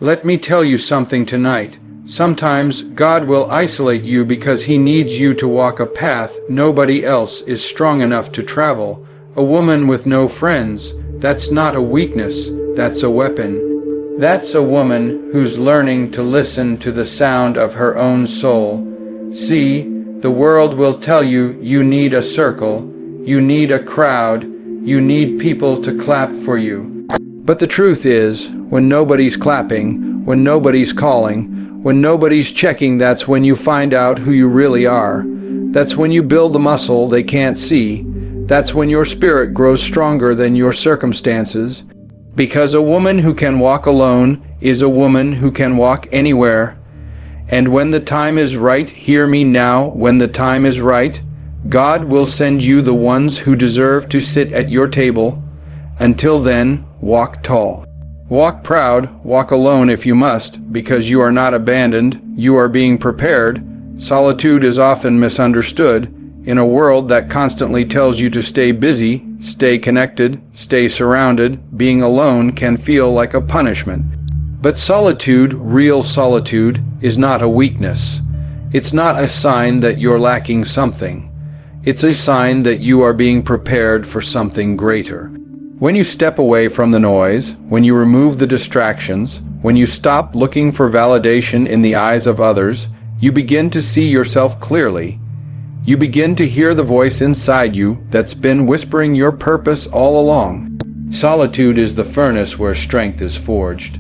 Let me tell you something tonight. Sometimes God will isolate you because He needs you to walk a path nobody else is strong enough to travel. A woman with no friends, that's not a weakness, that's a weapon. That's a woman who's learning to listen to the sound of her own soul. See, the world will tell you you need a circle, you need a crowd, you need people to clap for you. But the truth is, when nobody's clapping, when nobody's calling, when nobody's checking, that's when you find out who you really are. That's when you build the muscle they can't see. That's when your spirit grows stronger than your circumstances. Because a woman who can walk alone is a woman who can walk anywhere. And when the time is right, hear me now, when the time is right, God will send you the ones who deserve to sit at your table. Until then, walk tall. Walk proud, walk alone if you must, because you are not abandoned, you are being prepared. Solitude is often misunderstood. In a world that constantly tells you to stay busy, stay connected, stay surrounded, being alone can feel like a punishment. But solitude, real solitude, is not a weakness. It's not a sign that you're lacking something. It's a sign that you are being prepared for something greater. When you step away from the noise, when you remove the distractions, when you stop looking for validation in the eyes of others, you begin to see yourself clearly. You begin to hear the voice inside you that's been whispering your purpose all along. Solitude is the furnace where strength is forged.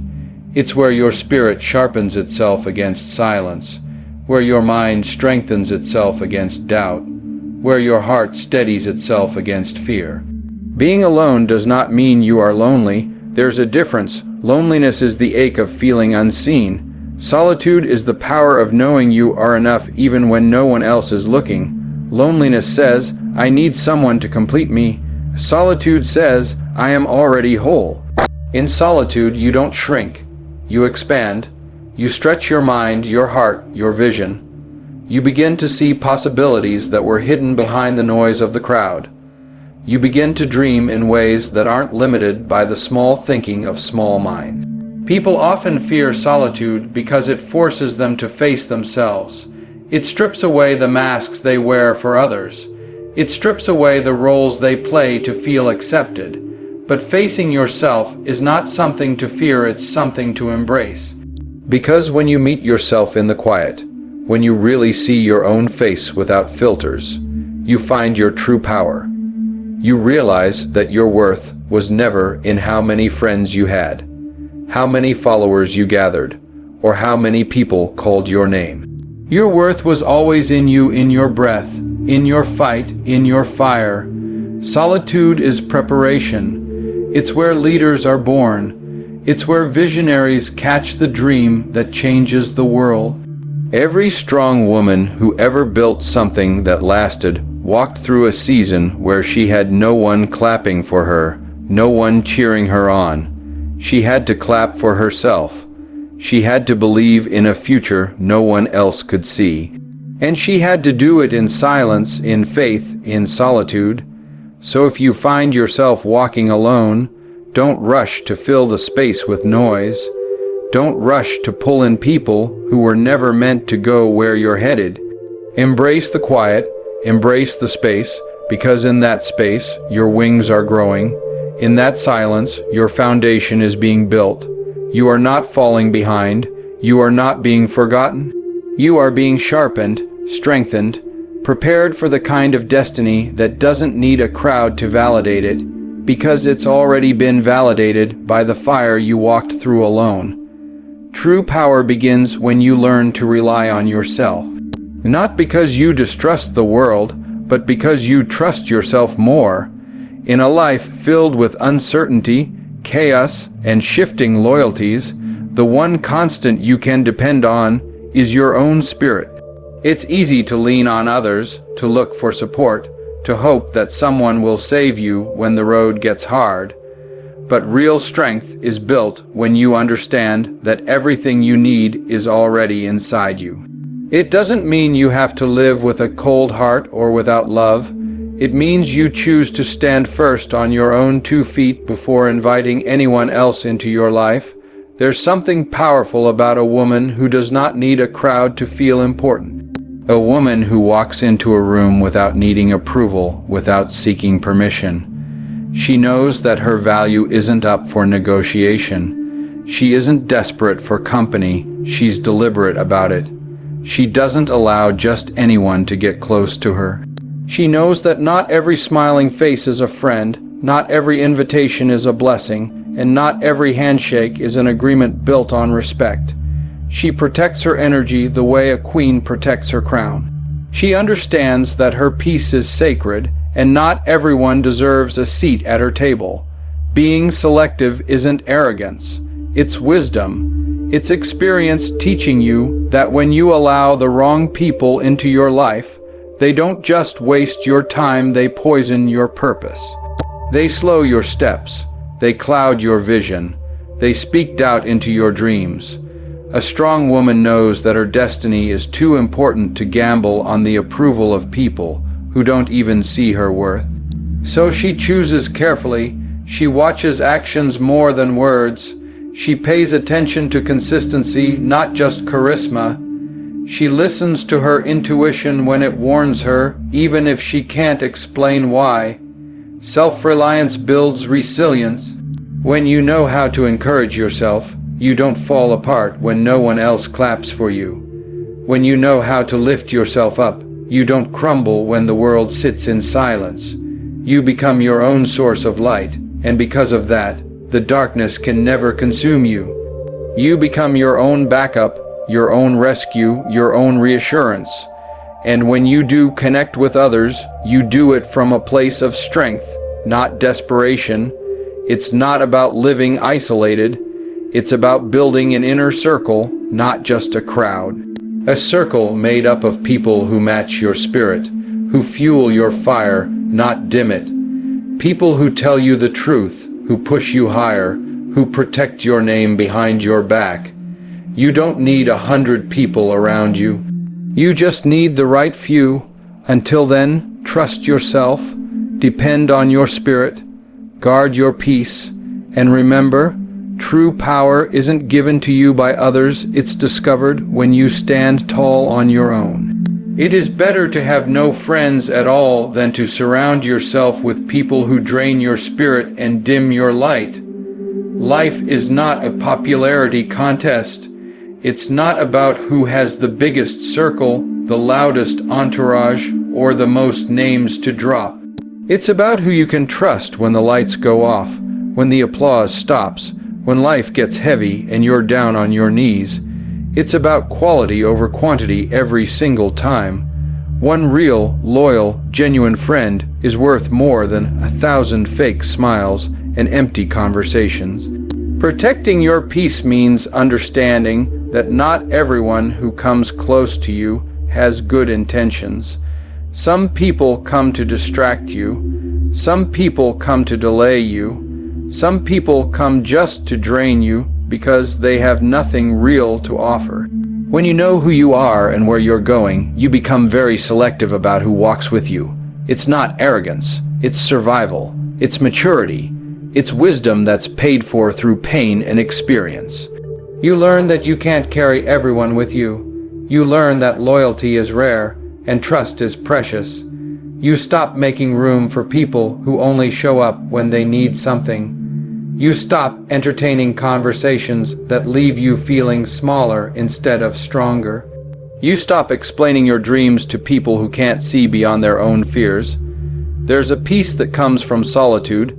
It's where your spirit sharpens itself against silence, where your mind strengthens itself against doubt, where your heart steadies itself against fear. Being alone does not mean you are lonely. There's a difference. Loneliness is the ache of feeling unseen. Solitude is the power of knowing you are enough even when no one else is looking. Loneliness says, I need someone to complete me. Solitude says, I am already whole. In solitude, you don't shrink. You expand. You stretch your mind, your heart, your vision. You begin to see possibilities that were hidden behind the noise of the crowd. You begin to dream in ways that aren't limited by the small thinking of small minds. People often fear solitude because it forces them to face themselves. It strips away the masks they wear for others. It strips away the roles they play to feel accepted. But facing yourself is not something to fear, it's something to embrace. Because when you meet yourself in the quiet, when you really see your own face without filters, you find your true power. You realize that your worth was never in how many friends you had, how many followers you gathered, or how many people called your name. Your worth was always in you, in your breath, in your fight, in your fire. Solitude is preparation. It's where leaders are born. It's where visionaries catch the dream that changes the world. Every strong woman who ever built something that lasted walked through a season where she had no one clapping for her, no one cheering her on. She had to clap for herself. She had to believe in a future no one else could see. And she had to do it in silence, in faith, in solitude. So if you find yourself walking alone, don't rush to fill the space with noise. Don't rush to pull in people who were never meant to go where you're headed. Embrace the quiet. Embrace the space, because in that space, your wings are growing. In that silence, your foundation is being built. You are not falling behind. You are not being forgotten. You are being sharpened, strengthened, prepared for the kind of destiny that doesn't need a crowd to validate it, because it's already been validated by the fire you walked through alone. True power begins when you learn to rely on yourself. Not because you distrust the world, but because you trust yourself more. In a life filled with uncertainty, chaos, and shifting loyalties, the one constant you can depend on is your own spirit. It's easy to lean on others, to look for support, to hope that someone will save you when the road gets hard. But real strength is built when you understand that everything you need is already inside you. It doesn't mean you have to live with a cold heart or without love. It means you choose to stand first on your own 2 feet before inviting anyone else into your life. There's something powerful about a woman who does not need a crowd to feel important. A woman who walks into a room without needing approval, without seeking permission. She knows that her value isn't up for negotiation. She isn't desperate for company, she's deliberate about it. She doesn't allow just anyone to get close to her. She knows that not every smiling face is a friend, not every invitation is a blessing, and not every handshake is an agreement built on respect. She protects her energy the way a queen protects her crown. She understands that her peace is sacred, and not everyone deserves a seat at her table. Being selective isn't arrogance, it's wisdom. It's experience teaching you that when you allow the wrong people into your life, they don't just waste your time, they poison your purpose. They slow your steps, they cloud your vision, they speak doubt into your dreams. A strong woman knows that her destiny is too important to gamble on the approval of people who don't even see her worth. So she chooses carefully, she watches actions more than words, she pays attention to consistency, not just charisma. She listens to her intuition when it warns her, even if she can't explain why. Self-reliance builds resilience. When you know how to encourage yourself, you don't fall apart when no one else claps for you. When you know how to lift yourself up, you don't crumble when the world sits in silence. You become your own source of light, and because of that, the darkness can never consume you. You become your own backup, your own rescue, your own reassurance. And when you do connect with others, you do it from a place of strength, not desperation. It's not about living isolated. It's about building an inner circle, not just a crowd. A circle made up of people who match your spirit, who fuel your fire, not dim it. People who tell you the truth, who push you higher, who protect your name behind your back. You don't need 100 people around you. You just need the right few. Until then, trust yourself, depend on your spirit, guard your peace, and remember, true power isn't given to you by others, it's discovered when you stand tall on your own. It is better to have no friends at all than to surround yourself with people who drain your spirit and dim your light. Life is not a popularity contest. It's not about who has the biggest circle, the loudest entourage, or the most names to drop. It's about who you can trust when the lights go off, when the applause stops, when life gets heavy and you're down on your knees. It's about quality over quantity every single time. One real, loyal, genuine friend is worth more than 1,000 fake smiles and empty conversations. Protecting your peace means understanding that not everyone who comes close to you has good intentions. Some people come to distract you. Some people come to delay you. Some people come just to drain you because they have nothing real to offer. When you know who you are and where you're going, you become very selective about who walks with you. It's not arrogance, it's survival, it's maturity, it's wisdom that's paid for through pain and experience. You learn that you can't carry everyone with you. You learn that loyalty is rare and trust is precious. You stop making room for people who only show up when they need something. You stop entertaining conversations that leave you feeling smaller instead of stronger. You stop explaining your dreams to people who can't see beyond their own fears. There's a peace that comes from solitude,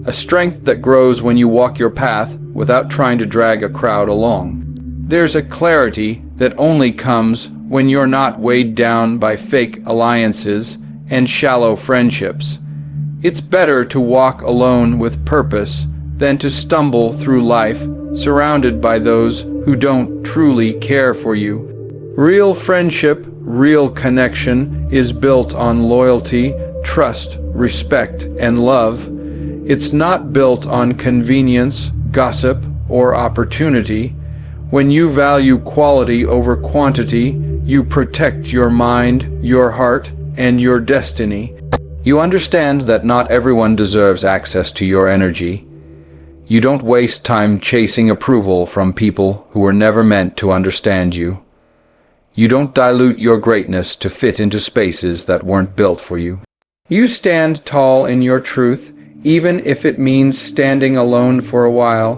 a strength that grows when you walk your path without trying to drag a crowd along. There's a clarity that only comes when you're not weighed down by fake alliances and shallow friendships. It's better to walk alone with purpose than to stumble through life surrounded by those who don't truly care for you. Real friendship, real connection is built on loyalty, trust, respect, and love. It's not built on convenience, gossip, or opportunity. When you value quality over quantity, you protect your mind, your heart, and your destiny. You understand that not everyone deserves access to your energy. You don't waste time chasing approval from people who were never meant to understand you. You don't dilute your greatness to fit into spaces that weren't built for you. You stand tall in your truth, even if it means standing alone for a while,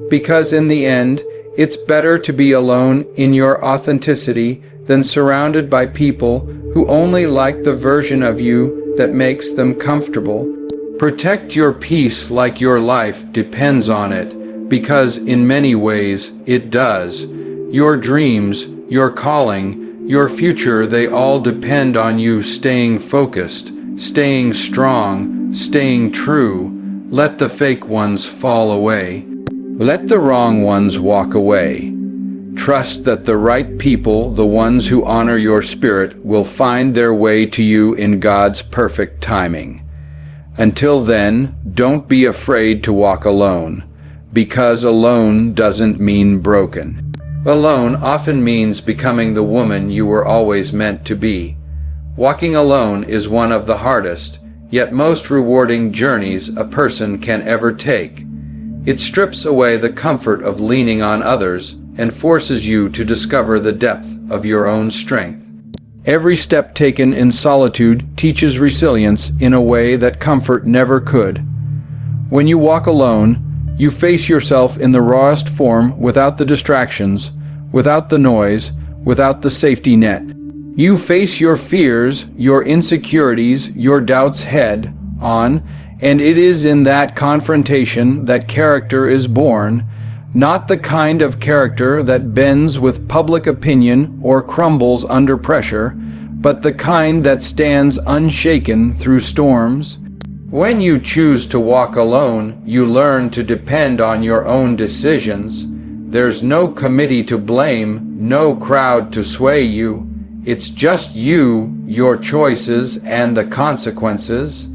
because in the end, it's better to be alone in your authenticity than surrounded by people who only like the version of you that makes them comfortable. Protect your peace like your life depends on it, because in many ways it does. Your dreams, your calling, your future, they all depend on you staying focused, staying strong, staying true. Let the fake ones fall away. Let the wrong ones walk away. Trust that the right people, the ones who honor your spirit, will find their way to you in God's perfect timing. Until then, don't be afraid to walk alone, because alone doesn't mean broken. Alone often means becoming the woman you were always meant to be. Walking alone is one of the hardest, yet most rewarding journeys a person can ever take. It strips away the comfort of leaning on others and forces you to discover the depth of your own strength. Every step taken in solitude teaches resilience in a way that comfort never could. When you walk alone, you face yourself in the rawest form without the distractions, without the noise, without the safety net. You face your fears, your insecurities, your doubts head on, and it is in that confrontation that character is born, not the kind of character that bends with public opinion or crumbles under pressure, but the kind that stands unshaken through storms. When you choose to walk alone, you learn to depend on your own decisions. There's no committee to blame, no crowd to sway you. It's just you, your choices, and the consequences.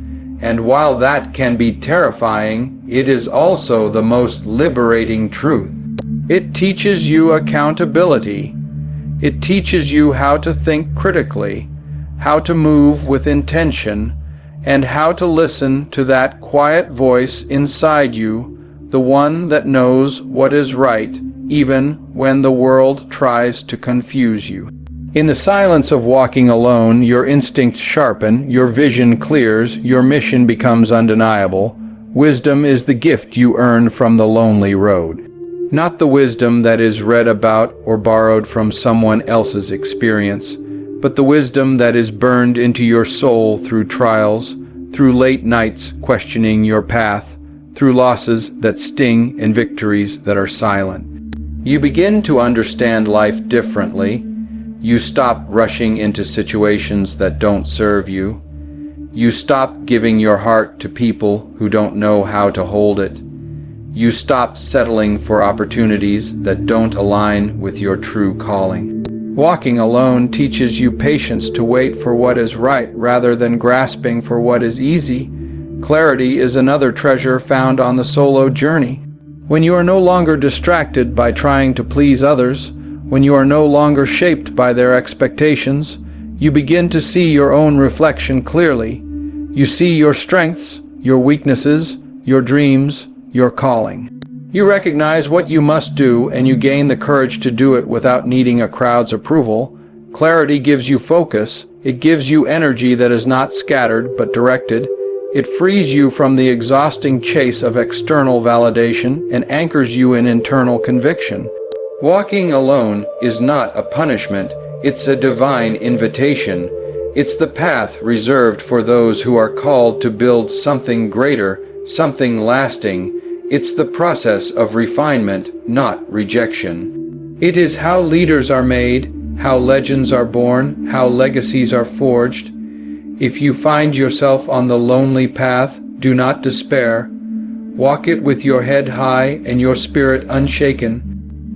And while that can be terrifying, it is also the most liberating truth. It teaches you accountability. It teaches you how to think critically, how to move with intention, and how to listen to that quiet voice inside you, the one that knows what is right, even when the world tries to confuse you. In the silence of walking alone, your instincts sharpen, your vision clears, your mission becomes undeniable. Wisdom is the gift you earn from the lonely road. Not the wisdom that is read about or borrowed from someone else's experience, but the wisdom that is burned into your soul through trials, through late nights questioning your path, through losses that sting and victories that are silent. You begin to understand life differently. You stop rushing into situations that don't serve you. You stop giving your heart to people who don't know how to hold it. You stop settling for opportunities that don't align with your true calling. Walking alone teaches you patience to wait for what is right rather than grasping for what is easy. Clarity is another treasure found on the solo journey. When you are no longer distracted by trying to please others, when you are no longer shaped by their expectations, you begin to see your own reflection clearly. You see your strengths, your weaknesses, your dreams, your calling. You recognize what you must do, and you gain the courage to do it without needing a crowd's approval. Clarity gives you focus. It gives you energy that is not scattered but directed. It frees you from the exhausting chase of external validation and anchors you in internal conviction. Walking alone is not a punishment, it's a divine invitation. It's the path reserved for those who are called to build something greater, something lasting. It's the process of refinement, not rejection. It is how leaders are made, how legends are born, how legacies are forged. If you find yourself on the lonely path, do not despair. Walk it with your head high and your spirit unshaken.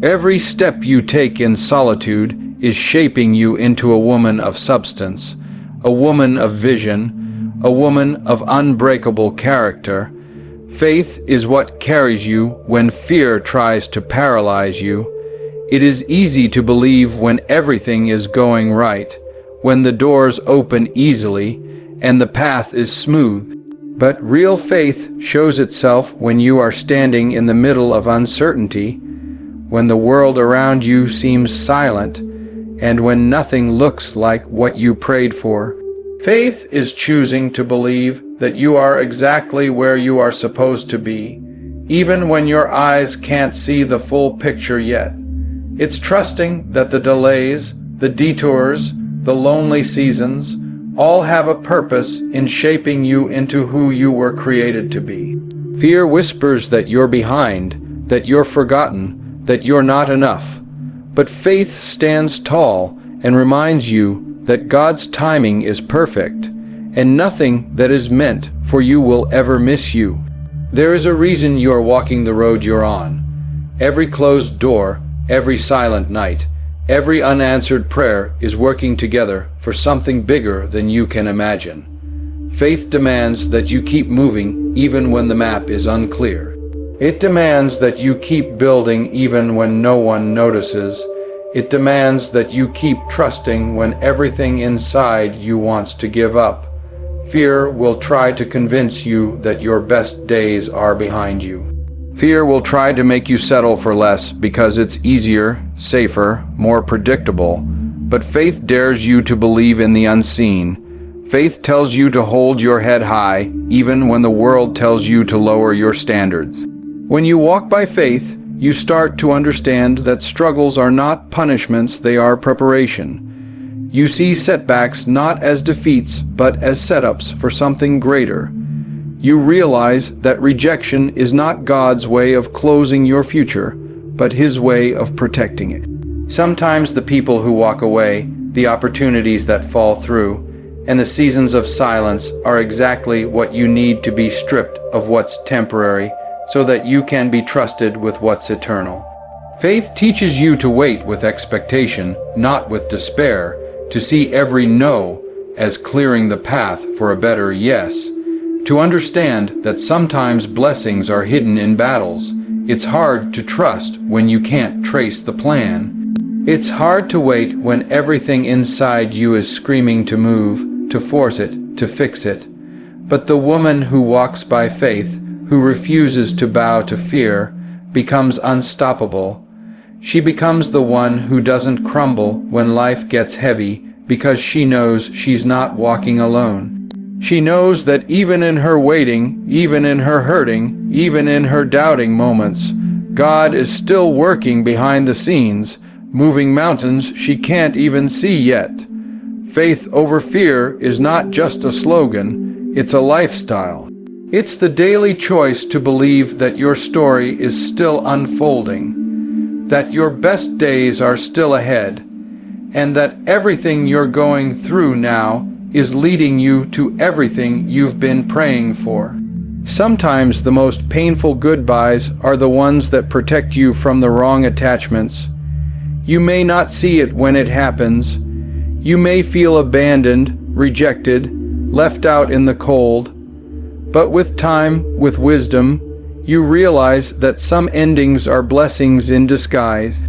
Every step you take in solitude is shaping you into a woman of substance, a woman of vision, a woman of unbreakable character. Faith is what carries you when fear tries to paralyze you. It is easy to believe when everything is going right, when the doors open easily and the path is smooth. But real faith shows itself when you are standing in the middle of uncertainty, when the world around you seems silent, and when nothing looks like what you prayed for. Faith is choosing to believe that you are exactly where you are supposed to be, even when your eyes can't see the full picture yet. It's trusting that the delays, the detours, the lonely seasons, all have a purpose in shaping you into who you were created to be. Fear whispers that you're behind, that you're forgotten, that you're not enough. But faith stands tall and reminds you that God's timing is perfect, and nothing that is meant for you will ever miss you. There is a reason you are walking the road you're on. Every closed door, every silent night, every unanswered prayer is working together for something bigger than you can imagine. Faith demands that you keep moving even when the map is unclear. It demands that you keep building even when no one notices. It demands that you keep trusting when everything inside you wants to give up. Fear will try to convince you that your best days are behind you. Fear will try to make you settle for less because it's easier, safer, more predictable. But faith dares you to believe in the unseen. Faith tells you to hold your head high, even when the world tells you to lower your standards. When you walk by faith, you start to understand that struggles are not punishments, they are preparation. You see setbacks not as defeats, but as setups for something greater. You realize that rejection is not God's way of closing your future, but His way of protecting it. Sometimes the people who walk away, the opportunities that fall through, and the seasons of silence are exactly what you need to be stripped of what's temporary, so that you can be trusted with what's eternal. Faith teaches you to wait with expectation, not with despair, to see every no as clearing the path for a better yes, to understand that sometimes blessings are hidden in battles. It's hard to trust when you can't trace the plan. It's hard to wait when everything inside you is screaming to move, to force it, to fix it. But the woman who walks by faith, who refuses to bow to fear, becomes unstoppable. She becomes the one who doesn't crumble when life gets heavy because she knows she's not walking alone. She knows that even in her waiting, even in her hurting, even in her doubting moments, God is still working behind the scenes, moving mountains she can't even see yet. Faith over fear is not just a slogan, it's a lifestyle. It's the daily choice to believe that your story is still unfolding, that your best days are still ahead, and that everything you're going through now is leading you to everything you've been praying for. Sometimes the most painful goodbyes are the ones that protect you from the wrong attachments. You may not see it when it happens. You may feel abandoned, rejected, left out in the cold. But with time, with wisdom, you realize that some endings are blessings in disguise.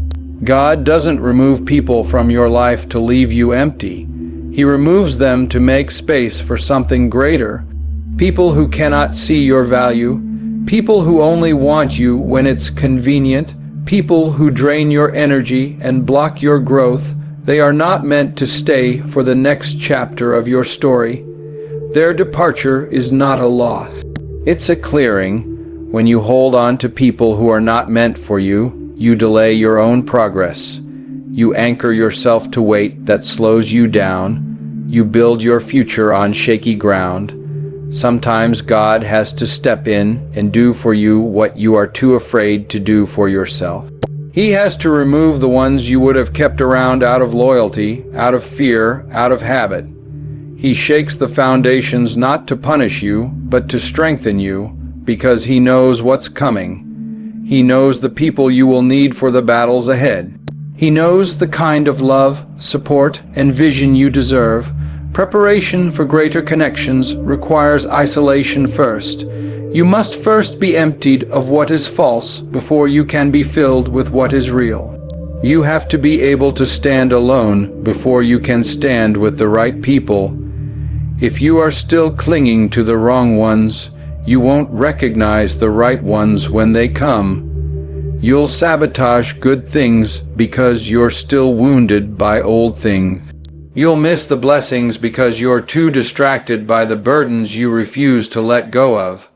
God doesn't remove people from your life to leave you empty. He removes them to make space for something greater. People who cannot see your value, people who only want you when it's convenient, people who drain your energy and block your growth, they are not meant to stay for the next chapter of your story. Their departure is not a loss. It's a clearing. When you hold on to people who are not meant for you, you delay your own progress. You anchor yourself to weight that slows you down. You build your future on shaky ground. Sometimes God has to step in and do for you what you are too afraid to do for yourself. He has to remove the ones you would have kept around out of loyalty, out of fear, out of habit. He shakes the foundations not to punish you, but to strengthen you, because He knows what's coming. He knows the people you will need for the battles ahead. He knows the kind of love, support, and vision you deserve. Preparation for greater connections requires isolation first. You must first be emptied of what is false before you can be filled with what is real. You have to be able to stand alone before you can stand with the right people. If you are still clinging to the wrong ones, you won't recognize the right ones when they come. You'll sabotage good things because you're still wounded by old things. You'll miss the blessings because you're too distracted by the burdens you refuse to let go of.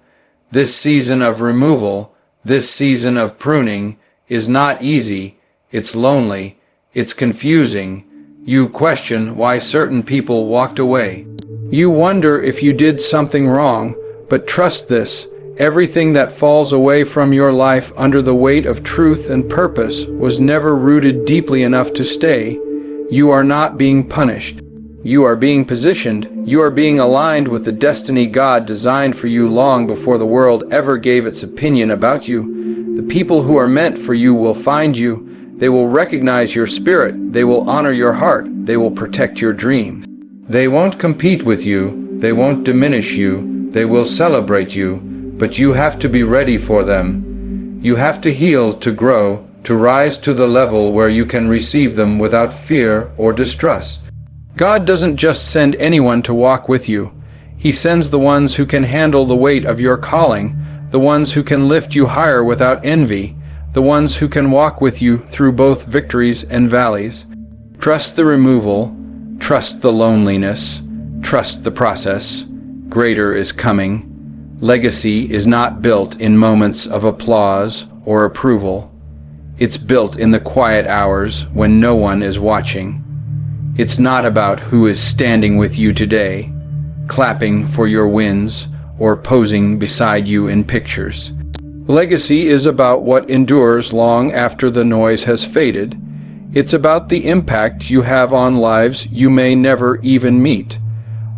This season of removal, this season of pruning, is not easy. It's lonely. It's confusing. You question why certain people walked away. You wonder if you did something wrong, but trust this. Everything that falls away from your life under the weight of truth and purpose was never rooted deeply enough to stay. You are not being punished. You are being positioned. You are being aligned with the destiny God designed for you long before the world ever gave its opinion about you. The people who are meant for you will find you. They will recognize your spirit. They will honor your heart. They will protect your dreams. They won't compete with you. They won't diminish you. They will celebrate you. But you have to be ready for them. You have to heal, to grow, to rise to the level where you can receive them without fear or distrust. God doesn't just send anyone to walk with you. He sends the ones who can handle the weight of your calling, the ones who can lift you higher without envy, the ones who can walk with you through both victories and valleys. Trust the removal, trust the loneliness, trust the process. Greater is coming. Legacy is not built in moments of applause or approval. It's built in the quiet hours when no one is watching. It's not about who is standing with you today, clapping for your wins, or posing beside you in pictures. Legacy is about what endures long after the noise has faded. It's about the impact you have on lives you may never even meet.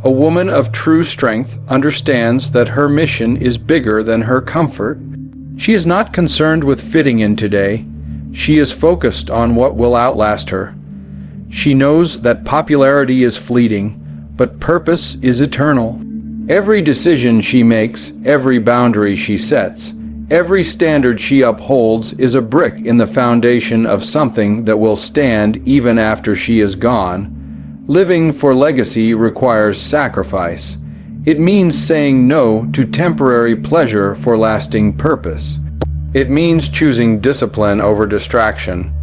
A woman of true strength understands that her mission is bigger than her comfort. She is not concerned with fitting in today. She is focused on what will outlast her. She knows that popularity is fleeting, but purpose is eternal. Every decision she makes, every boundary she sets, every standard she upholds is a brick in the foundation of something that will stand even after she is gone. Living for legacy requires sacrifice. It means saying no to temporary pleasure for lasting purpose. It means choosing discipline over distraction.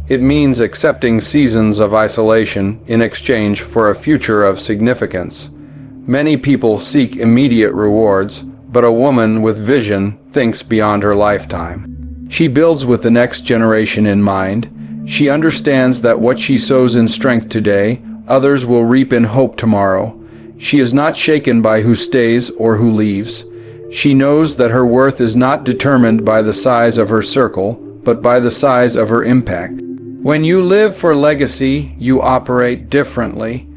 It means accepting seasons of isolation in exchange for a future of significance. Many people seek immediate rewards, but a woman with vision thinks beyond her lifetime. She builds with the next generation in mind. She understands that what she sows in strength today, others will reap in hope tomorrow. She is not shaken by who stays or who leaves. She knows that her worth is not determined by the size of her circle, but by the size of her impact. When you live for legacy, you operate differently.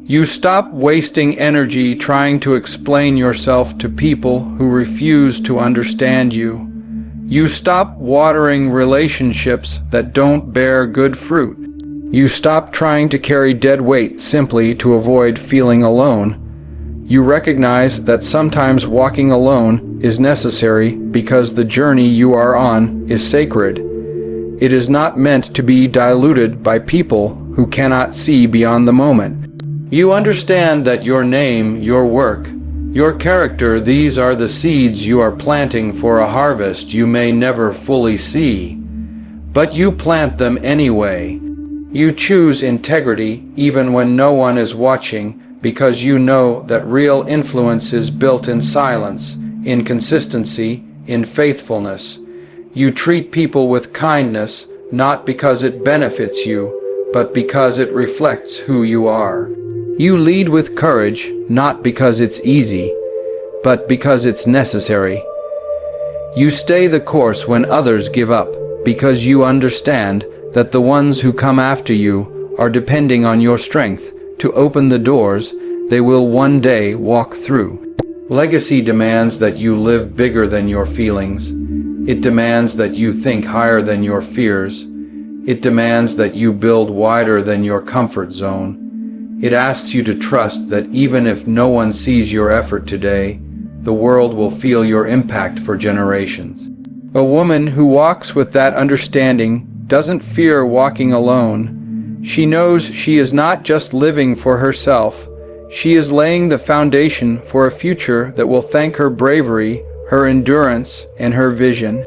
You stop wasting energy trying to explain yourself to people who refuse to understand you. You stop watering relationships that don't bear good fruit. You stop trying to carry dead weight simply to avoid feeling alone. You recognize that sometimes walking alone is necessary because the journey you are on is sacred. It is not meant to be diluted by people who cannot see beyond the moment. You understand that your name, your work, your character, these are the seeds you are planting for a harvest you may never fully see. But you plant them anyway. You choose integrity even when no one is watching because you know that real influence is built in silence, in consistency, in faithfulness. You treat people with kindness not because it benefits you, but because it reflects who you are. You lead with courage not because it's easy, but because it's necessary. You stay the course when others give up because you understand that the ones who come after you are depending on your strength to open the doors they will one day walk through. Legacy demands that you live bigger than your feelings. It demands that you think higher than your fears. It demands that you build wider than your comfort zone. It asks you to trust that even if no one sees your effort today, the world will feel your impact for generations. A woman who walks with that understanding doesn't fear walking alone. She knows she is not just living for herself. She is laying the foundation for a future that will thank her bravery, her endurance, and her vision.